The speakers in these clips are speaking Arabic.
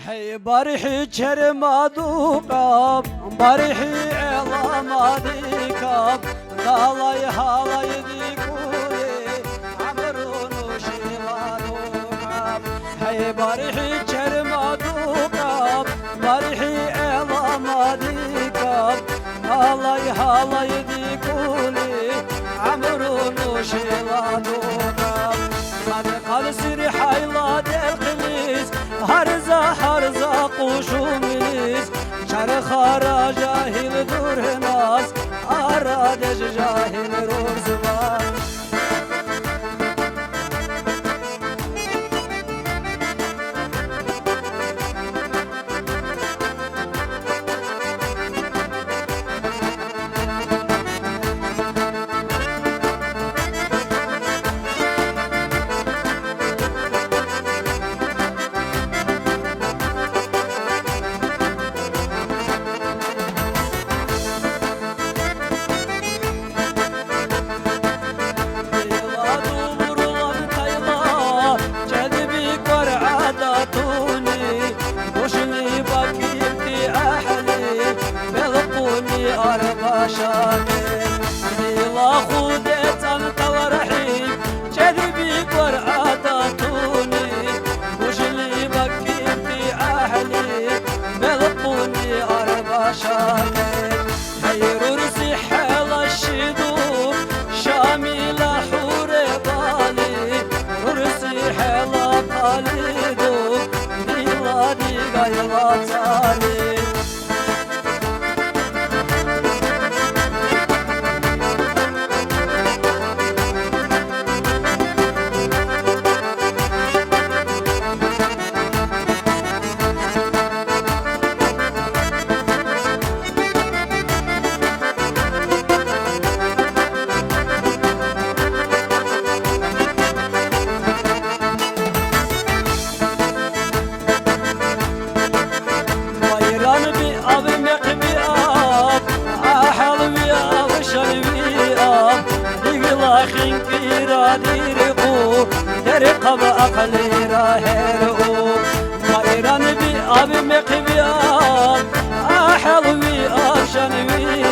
هي برحي كرما دوقاب برحي عظام ديكاب دالاي هالاي ديكولي عمرون وشيما دوقاب هي برحي كرما دوقاب برحي عظام ديكاب دالاي هالاي ديكولي عمرون وشيما دوقاب قد سري حيلاد الخليس هرزا قوشو مليس شرخارا جاهل دور ناس أرادش جاهل روز زمان شاكر ديلا خودت انت ورحيم جذبي قرعاتوني وجلي بكي في اهلي بلقوني اربع شاكر هي رسي حال الشدوم شامل حور بالي رسي حال قليدو ديلا دي غيرات علي رقب أقلي راهرو طائران بي أبي مقبيان أحلوي أشنوي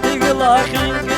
ديقلا خينك